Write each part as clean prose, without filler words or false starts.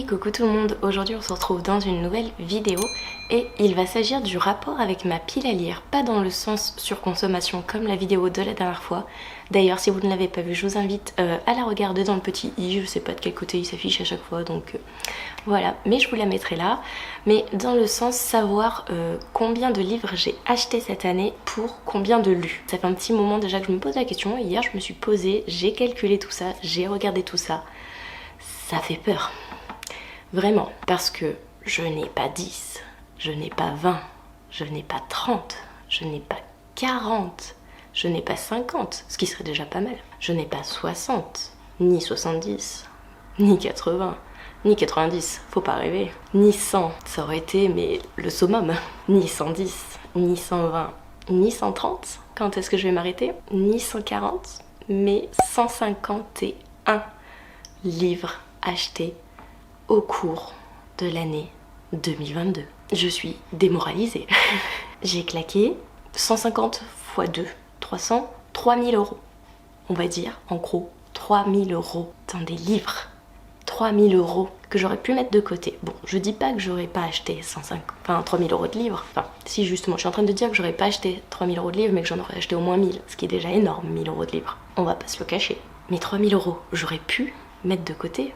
Hey, coucou tout le monde, aujourd'hui on se retrouve dans une nouvelle vidéo et il va s'agir du rapport avec ma pile à lire, pas dans le sens surconsommation comme la vidéo de la dernière fois. D'ailleurs si vous ne l'avez pas vue, je vous invite à la regarder dans le petit i, je sais pas de quel côté il s'affiche à chaque fois donc voilà, mais je vous la mettrai là. Mais dans le sens savoir combien de livres j'ai acheté cette année pour combien de lus. Ça fait un petit moment déjà que je me pose la question, hier je me suis posée, j'ai calculé tout ça, j'ai regardé tout ça. Ça fait peur. Vraiment, parce que je n'ai pas 10, je n'ai pas 20, je n'ai pas 30, je n'ai pas 40, je n'ai pas 50, ce qui serait déjà pas mal. Je n'ai pas 60, ni 70, ni 80, ni 90, faut pas rêver. Ni 100, ça aurait été mais le summum. Ni 110, ni 120, ni 130, quand est-ce que je vais m'arrêter? Ni 140, mais 151 livres achetés au cours de l'année 2022. Je suis démoralisée. J'ai claqué 150 x 2, 300, 3000 euros. On va dire, en gros, 3000 euros dans des livres. 3000 euros que j'aurais pu mettre de côté. Bon, je dis pas que j'aurais pas acheté 3000 euros de livres. Enfin, si justement, je suis en train de dire que j'aurais pas acheté 3000 euros de livres, mais que j'en aurais acheté au moins 1000, ce qui est déjà énorme, 1000 euros de livres. On va pas se le cacher. Mais 3000 euros, j'aurais pu mettre de côté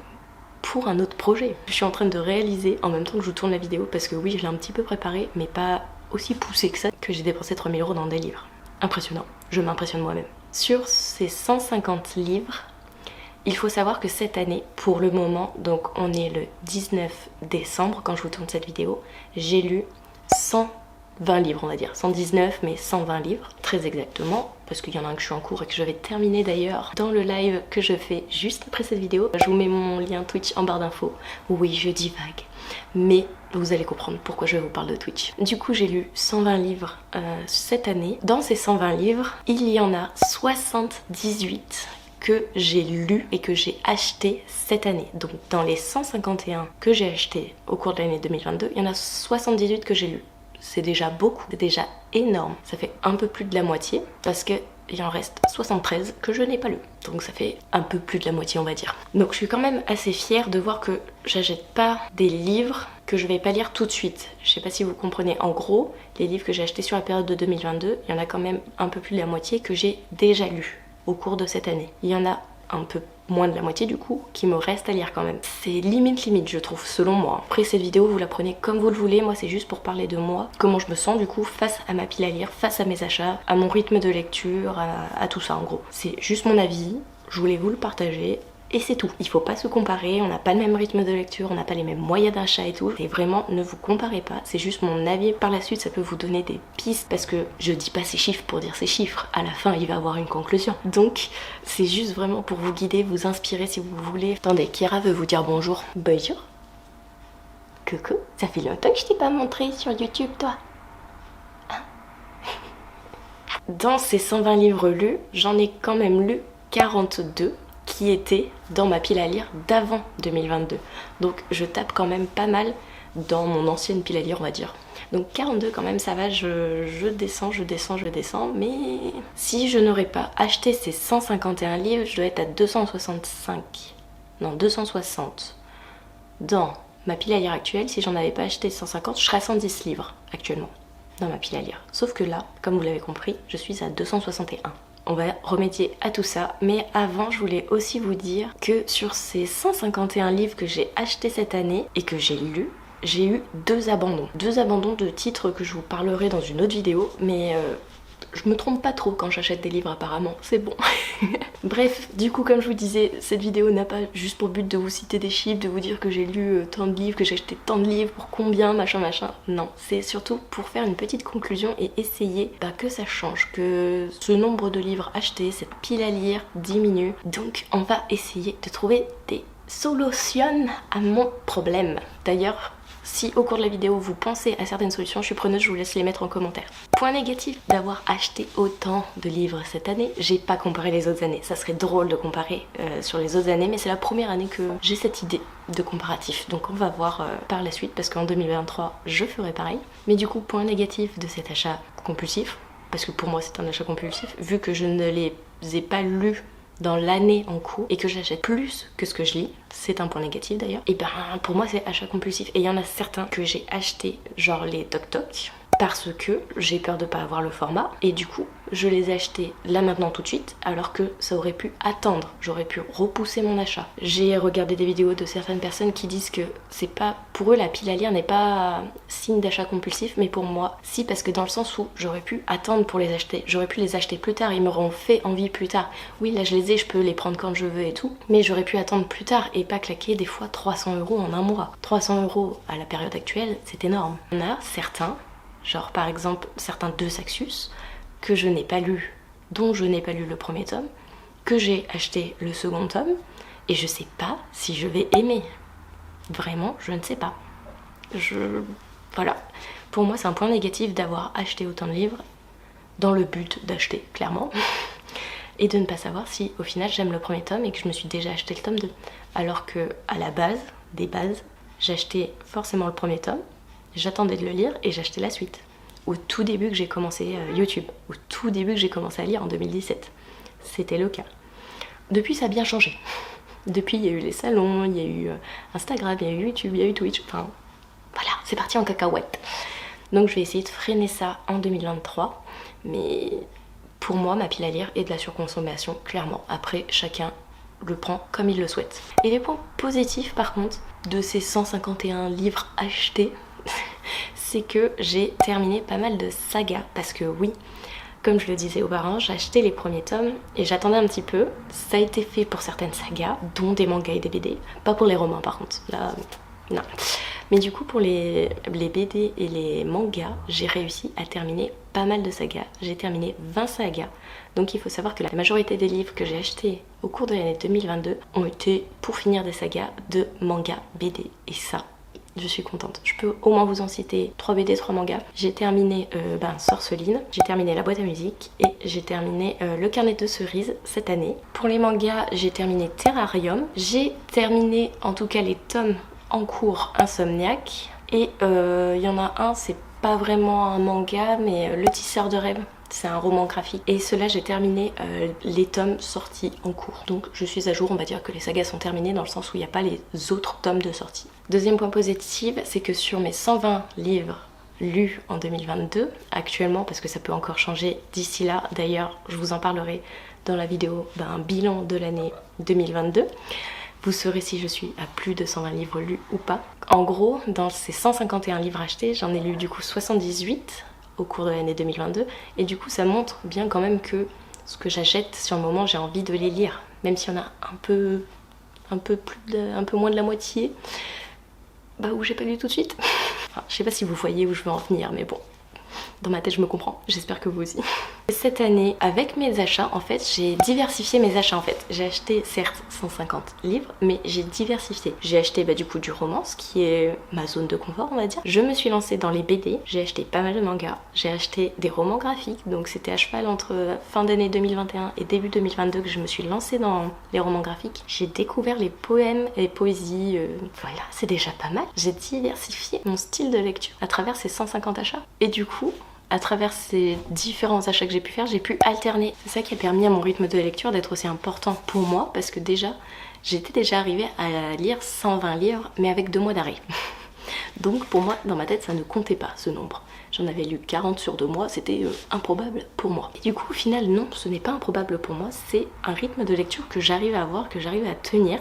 pour un autre projet. Je suis en train de réaliser en même temps que je vous tourne la vidéo, parce que oui, je l'ai un petit peu préparée, mais pas aussi poussée que ça, que j'ai dépensé 3000 euros dans des livres. Impressionnant, je m'impressionne moi-même. Sur ces 150 livres, il faut savoir que cette année, pour le moment, donc on est le 19 décembre quand je vous tourne cette vidéo, j'ai lu 120 livres, on va dire. 119, mais 120 livres, très exactement, parce qu'il y en a un que je suis en cours et que je vais terminer d'ailleurs dans le live que je fais juste après cette vidéo. Je vous mets mon lien Twitch en barre d'infos. Oui, je divague, mais vous allez comprendre pourquoi je vous parle de Twitch. Du coup, j'ai lu 120 livres cette année. Dans ces 120 livres, il y en a 78 que j'ai lu et que j'ai acheté cette année. Donc dans les 151 que j'ai acheté au cours de l'année 2022, il y en a 78 que j'ai lu. C'est déjà beaucoup, c'est déjà énorme. Ça fait un peu plus de la moitié parce que il en reste 73 que je n'ai pas lu. Donc ça fait un peu plus de la moitié, on va dire. Donc je suis quand même assez fière de voir que j'achète pas des livres que je vais pas lire tout de suite. Je sais pas si vous comprenez. En gros, les livres que j'ai achetés sur la période de 2022, il y en a quand même un peu plus de la moitié que j'ai déjà lu au cours de cette année. Il y en a un peu moins de la moitié du coup qui me reste à lire quand même. C'est limite je trouve, selon moi. Après cette vidéo vous la prenez comme vous le voulez, moi c'est juste pour parler de moi, comment je me sens du coup face à ma pile à lire, face à mes achats, à mon rythme de lecture, à tout ça en gros. C'est juste mon avis, je voulais vous le partager. Et c'est tout. Il faut pas se comparer, on n'a pas le même rythme de lecture, on n'a pas les mêmes moyens d'achat et tout. Et vraiment, ne vous comparez pas, c'est juste mon avis. Par la suite, ça peut vous donner des pistes parce que je dis pas ces chiffres pour dire ces chiffres. À la fin, il va y avoir une conclusion. Donc, c'est juste vraiment pour vous guider, vous inspirer si vous voulez. Attendez, Kira veut vous dire bonjour. Bonjour. Coucou. Ça fait longtemps que je t'ai pas montré sur YouTube, toi. Hein? Dans ces 120 livres lus, j'en ai quand même lu 42. Qui était dans ma pile à lire d'avant 2022. Donc je tape quand même pas mal dans mon ancienne pile à lire, on va dire. Donc 42 quand même, ça va, je descends, mais si je n'aurais pas acheté ces 151 livres, je dois être à 265, non 260 dans ma pile à lire actuelle. Si j'en avais pas acheté 150, je serais à 110 livres actuellement dans ma pile à lire. Sauf que là, comme vous l'avez compris, je suis à 261. On va remédier à tout ça, mais avant je voulais aussi vous dire que sur ces 151 livres que j'ai achetés cette année et que j'ai lus, j'ai eu deux abandons de titres que je vous parlerai dans une autre vidéo, mais je me trompe pas trop quand j'achète des livres apparemment, c'est bon. Bref, du coup comme je vous disais, cette vidéo n'a pas juste pour but de vous citer des chiffres, de vous dire que j'ai lu tant de livres, que j'ai acheté tant de livres, pour combien, machin. Non, c'est surtout pour faire une petite conclusion et essayer que ça change, que ce nombre de livres achetés, cette pile à lire diminue. Donc on va essayer de trouver des solutions à mon problème. D'ailleurs, si au cours de la vidéo vous pensez à certaines solutions, je suis preneuse, je vous laisse les mettre en commentaire. Point négatif d'avoir acheté autant de livres cette année, j'ai pas comparé les autres années. Ça serait drôle de comparer sur les autres années, mais c'est la première année que j'ai cette idée de comparatif. Donc on va voir par la suite, parce qu'en 2023 je ferai pareil. Mais du coup, point négatif de cet achat compulsif, parce que pour moi c'est un achat compulsif, vu que je ne les ai pas lus dans l'année en cours et que j'achète plus que ce que je lis, c'est un point négatif d'ailleurs, et ben pour moi c'est achat compulsif. Et il y en a certains que j'ai acheté, genre les Tok Tok, parce que j'ai peur de pas avoir le format et du coup je les ai achetés là maintenant tout de suite alors que ça aurait pu attendre, j'aurais pu repousser mon achat. J'ai regardé des vidéos de certaines personnes qui disent que c'est pas, pour eux la pile à lire n'est pas signe d'achat compulsif, mais pour moi si, parce que dans le sens où j'aurais pu attendre pour les acheter, j'aurais pu les acheter plus tard, ils m'auront fait envie plus tard. Oui là je les ai, je peux les prendre quand je veux et tout, mais j'aurais pu attendre plus tard et pas claquer des fois 300 € en un mois. 300 € à la période actuelle c'est énorme. On a certains, genre par exemple certains de Saxus que je n'ai pas lu, dont je n'ai pas lu le premier tome, que j'ai acheté le second tome et je sais pas si je vais aimer. Vraiment, je ne sais pas. Voilà. Pour moi c'est un point négatif d'avoir acheté autant de livres dans le but d'acheter, clairement, et de ne pas savoir si au final j'aime le premier tome et que je me suis déjà acheté le tome 2. Alors que à la base, des bases, j'achetais forcément le premier tome, j'attendais de le lire et j'achetais la suite. Au tout début que j'ai commencé YouTube, au tout début que j'ai commencé à lire en 2017, c'était le cas. Depuis ça a bien changé. Depuis il y a eu les salons, il y a eu Instagram, il y a eu YouTube, il y a eu Twitch, enfin voilà, c'est parti en cacahuète. Donc je vais essayer de freiner ça en 2023, mais pour moi ma pile à lire est de la surconsommation, clairement. Après chacun le prend comme il le souhaite. Et les points positifs par contre de ces 151 livres achetés, c'est que j'ai terminé pas mal de sagas, parce que oui, comme je le disais auparavant, j'ai acheté les premiers tomes et j'attendais un petit peu. Ça a été fait pour certaines sagas, dont des mangas et des BD, pas pour les romans par contre, là non. Mais du coup pour les BD et les mangas, j'ai réussi à terminer pas mal de sagas. J'ai terminé 20 sagas, donc il faut savoir que la majorité des livres que j'ai achetés au cours de l'année 2022 ont été pour finir des sagas de mangas, BD, et ça, je suis contente. Je peux au moins vous en citer 3 BD, 3 mangas. J'ai terminé Sorceline, j'ai terminé La boîte à musique et j'ai terminé Le carnet de cerises cette année. Pour les mangas, j'ai terminé Terrarium. J'ai terminé en tout cas les tomes en cours Insomniac. Et il y en a un, c'est pas vraiment un manga, mais Le tisseur de rêves. C'est un roman graphique. Et cela, j'ai terminé les tomes sortis en cours. Donc je suis à jour, on va dire que les sagas sont terminées dans le sens où il n'y a pas les autres tomes de sortie. Deuxième point positif, c'est que sur mes 120 livres lus en 2022, actuellement, parce que ça peut encore changer d'ici là, d'ailleurs je vous en parlerai dans la vidéo d'un bilan de l'année 2022, vous saurez si je suis à plus de 120 livres lus ou pas. En gros, dans ces 151 livres achetés, j'en ai lu du coup 78 au cours de l'année 2022, et du coup ça montre bien quand même que ce que j'achète sur le moment, j'ai envie de les lire, même s'il y en a un peu moins de la moitié où j'ai pas lu tout de suite. Enfin, je sais pas si vous voyez où je veux en venir, mais bon, dans ma tête je me comprends, j'espère que vous aussi. Cette année, avec mes achats, en fait, j'ai diversifié mes achats en fait. J'ai acheté certes 150 livres, mais j'ai diversifié. J'ai acheté du coup du roman, ce qui est ma zone de confort on va dire. Je me suis lancée dans les BD, j'ai acheté pas mal de mangas, j'ai acheté des romans graphiques, donc c'était à cheval entre fin d'année 2021 et début 2022 que je me suis lancée dans les romans graphiques. J'ai découvert les poèmes et les poésies, voilà, c'est déjà pas mal. J'ai diversifié mon style de lecture à travers ces 150 achats. Et du coup, à travers ces différents achats que j'ai pu faire, j'ai pu alterner. C'est ça qui a permis à mon rythme de lecture d'être aussi important pour moi, parce que déjà, j'étais déjà arrivée à lire 120 livres, mais avec 2 mois d'arrêt. Donc pour moi, dans ma tête, ça ne comptait pas ce nombre. J'en avais lu 40 sur 2 mois, c'était improbable pour moi. Et du coup, au final, non, ce n'est pas improbable pour moi, c'est un rythme de lecture que j'arrive à avoir, que j'arrive à tenir.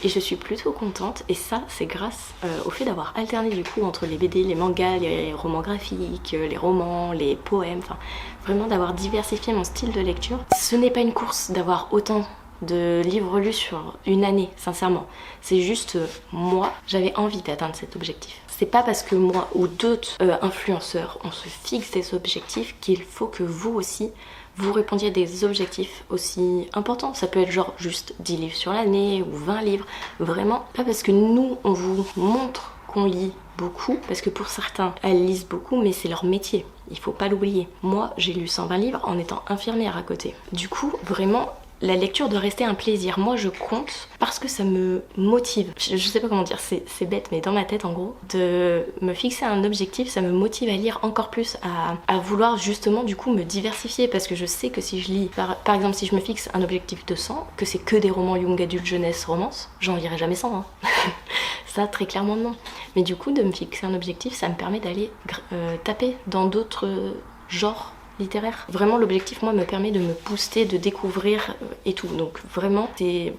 Et je suis plutôt contente, et ça c'est grâce au fait d'avoir alterné du coup entre les BD, les mangas, les romans graphiques, les romans, les poèmes, enfin vraiment d'avoir diversifié mon style de lecture. Ce n'est pas une course d'avoir autant de livres lus sur une année, sincèrement. C'est juste moi, j'avais envie d'atteindre cet objectif. C'est pas parce que moi ou d'autres influenceurs on se fixe des objectifs qu'il faut que vous aussi vous répondiez à des objectifs aussi importants. Ça peut être genre juste 10 livres sur l'année ou 20 livres. Vraiment, pas parce que nous, on vous montre qu'on lit beaucoup, parce que pour certains, elles lisent beaucoup, mais c'est leur métier. Il faut pas l'oublier. Moi, j'ai lu 120 livres en étant infirmière à côté. Du coup, vraiment, la lecture doit rester un plaisir. Moi je compte parce que ça me motive. Je sais pas comment dire, c'est bête, mais dans ma tête en gros, de me fixer un objectif, ça me motive à lire encore plus, à vouloir justement du coup me diversifier, parce que je sais que si je lis, par exemple si je me fixe un objectif de 100, que c'est que des romans young adulte jeunesse romance, j'en lirai jamais 100 hein. Ça très clairement non. Mais du coup de me fixer un objectif, ça me permet d'aller taper dans d'autres genres littéraire. Vraiment l'objectif moi me permet de me booster, de découvrir et tout. Donc vraiment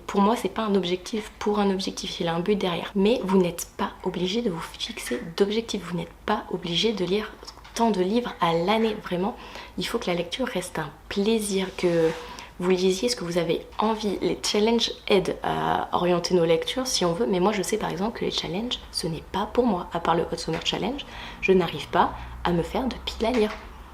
pour moi c'est pas un objectif pour un objectif, il a un but derrière. Mais vous n'êtes pas obligé de vous fixer d'objectifs, vous n'êtes pas obligé de lire tant de livres à l'année. Vraiment il faut que la lecture reste un plaisir, que vous lisiez ce que vous avez envie. Les challenges aident à orienter nos lectures si on veut, mais moi je sais par exemple que les challenges ce n'est pas pour moi. À part le Hot Summer Challenge, je n'arrive pas à me faire de piles à lire.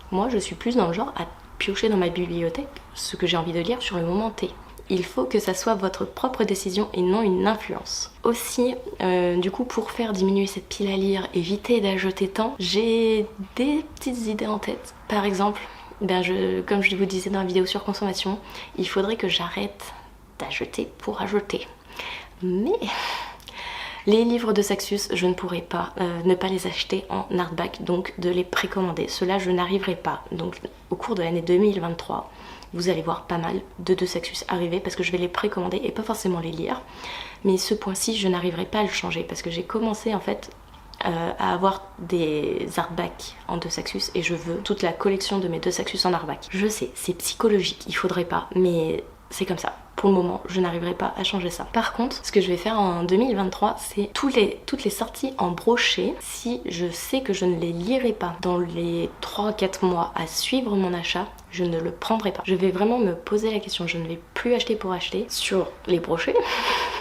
Moi, je suis plus dans le genre à piocher dans ma bibliothèque ce que j'ai envie de lire sur le moment T. Il faut que ça soit votre propre décision et non une influence. Aussi, du coup, pour faire diminuer cette pile à lire, éviter d'ajouter tant, j'ai des petites idées en tête. Par exemple, comme je vous disais dans la vidéo sur consommation, il faudrait que j'arrête d'acheter pour ajouter. Mais les livres de Saxus, je ne pourrais pas ne pas les acheter en hardback, donc de les précommander. Cela, je n'arriverai pas. Donc au cours de l'année 2023, vous allez voir pas mal de Saxus arriver parce que je vais les précommander et pas forcément les lire. Mais ce point-ci, je n'arriverai pas à le changer parce que j'ai commencé en fait à avoir des hardbacks en De Saxus et je veux toute la collection de mes De Saxus en hardback. Je sais, c'est psychologique, il faudrait pas, mais c'est comme ça. Pour le moment, je n'arriverai pas à changer ça. Par contre, ce que je vais faire en 2023, c'est toutes les sorties en brochet. Si je sais que je ne les lirai pas dans les 3-4 mois à suivre mon achat, je ne le prendrai pas. Je vais vraiment me poser la question, je ne vais plus acheter pour acheter sur les brochets.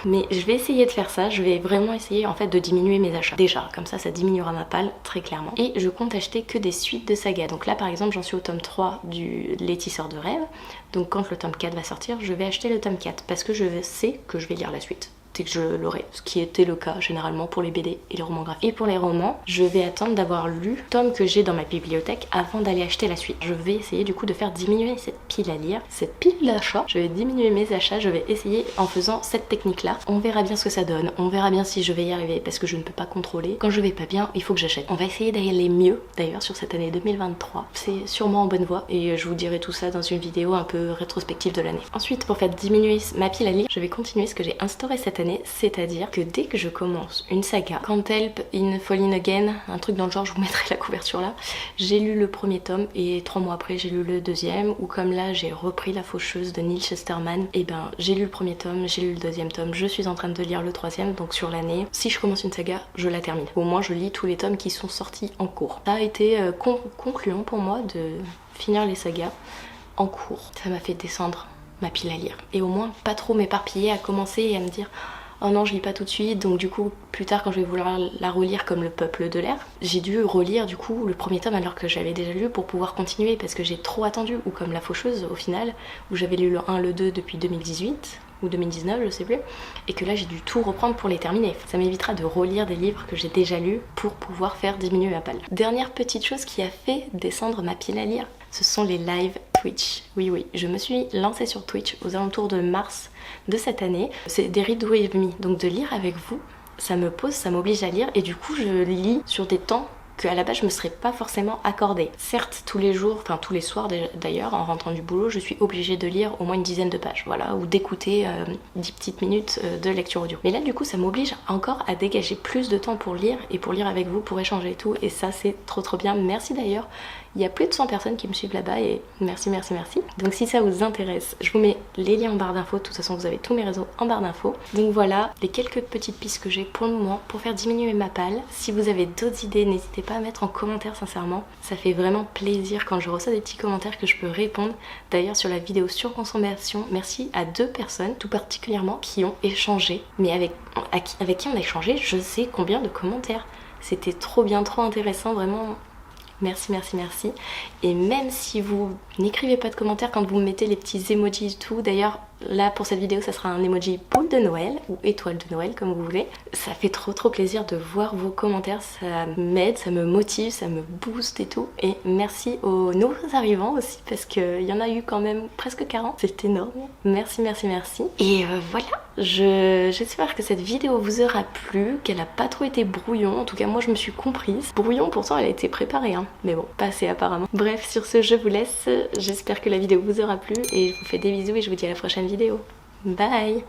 Mais je vais essayer de faire ça, je vais vraiment essayer en fait de diminuer mes achats. Déjà, comme ça diminuera ma palle, très clairement. Et je compte acheter que des suites de sagas. Donc là par exemple, j'en suis au tome 3 du Les Tisseurs de Rêves. Donc quand le tome 4 va sortir, je vais acheter le tome 4 parce que je sais que je vais lire la suite. C'est que je l'aurai, ce qui était le cas généralement pour les BD et les romans graphiques. Et pour les romans, je vais attendre d'avoir lu le tome que j'ai dans ma bibliothèque avant d'aller acheter la suite. Je vais essayer du coup de faire diminuer cette pile à lire, cette pile d'achat. Je vais diminuer mes achats, je vais essayer en faisant cette technique là. On verra bien ce que ça donne, on verra bien si je vais y arriver parce que je ne peux pas contrôler. Quand je vais pas bien, il faut que j'achète. On va essayer d'aller mieux d'ailleurs sur cette année 2023. C'est sûrement en bonne voie et je vous dirai tout ça dans une vidéo un peu rétrospective de l'année. Ensuite, pour faire diminuer ma pile à lire, je vais continuer ce que j'ai instauré cette année, c'est-à-dire que dès que je commence une saga, Can't Help in Falling Again, un truc dans le genre, je vous mettrai la couverture là, j'ai lu le premier tome et 3 mois après j'ai lu le deuxième, ou comme là j'ai repris La Faucheuse de Neil Chesterman, et ben j'ai lu le premier tome, j'ai lu le deuxième tome, je suis en train de lire le troisième, donc sur l'année, si je commence une saga, je la termine. Au moins je lis tous les tomes qui sont sortis en cours. Ça a été concluant pour moi de finir les sagas en cours. Ça m'a fait descendre ma pile à lire. Et au moins pas trop m'éparpiller à commencer et à me dire oh non je lis pas tout de suite, donc du coup plus tard quand je vais vouloir la relire comme Le Peuple de l'air, j'ai dû relire du coup le premier tome alors que j'avais déjà lu pour pouvoir continuer parce que j'ai trop attendu, ou comme La Faucheuse au final où j'avais lu le 1, le 2 depuis 2018 ou 2019 je sais plus, et que là j'ai dû tout reprendre pour les terminer. Ça m'évitera de relire des livres que j'ai déjà lus pour pouvoir faire diminuer ma palle. Dernière petite chose qui a fait descendre ma pile à lire, ce sont les lives Twitch. Oui, je me suis lancée sur Twitch aux alentours de mars de cette année. C'est des read with me, donc de lire avec vous, ça me pose, ça m'oblige à lire et du coup je lis sur des temps qu'à la base je me serais pas forcément accordé. Certes tous les jours, enfin tous les soirs d'ailleurs, en rentrant du boulot, je suis obligée de lire au moins une dizaine de pages, voilà, ou d'écouter 10 petites minutes de lecture audio. Mais là du coup ça m'oblige encore à dégager plus de temps pour lire et pour lire avec vous, pour échanger et tout, et ça c'est trop bien. Merci d'ailleurs, il y a plus de 100 personnes qui me suivent là-bas et merci. Donc si ça vous intéresse, je vous mets les liens en barre d'infos, de toute façon vous avez tous mes réseaux en barre d'infos. Donc voilà les quelques petites pistes que j'ai pour le moment pour faire diminuer ma palle. Si vous avez d'autres idées, n'hésitez pas à mettre en commentaire sincèrement. Ça fait vraiment plaisir quand je reçois des petits commentaires que je peux répondre. D'ailleurs sur la vidéo sur consommation, merci à 2 personnes tout particulièrement qui ont échangé, mais avec qui on a échangé je sais combien de commentaires. C'était trop bien, trop intéressant, vraiment. Merci. Et même si vous n'écrivez pas de commentaires, quand vous mettez les petits emojis et tout, d'ailleurs Là pour cette vidéo ça sera un emoji boule de Noël ou étoile de Noël comme vous voulez. Ça fait trop plaisir de voir vos commentaires, ça m'aide, ça me motive, ça me booste et tout. Et merci aux nouveaux arrivants aussi parce qu'il y en a eu quand même presque 40, c'est énorme. Merci. Et voilà, j'espère que cette vidéo vous aura plu, qu'elle a pas trop été brouillon, en tout cas moi je me suis comprise. Brouillon pourtant elle a été préparée hein, mais bon, pas assez apparemment. Bref, sur ce je vous laisse, j'espère que la vidéo vous aura plu et je vous fais des bisous et je vous dis à la prochaine vidéo. Bye.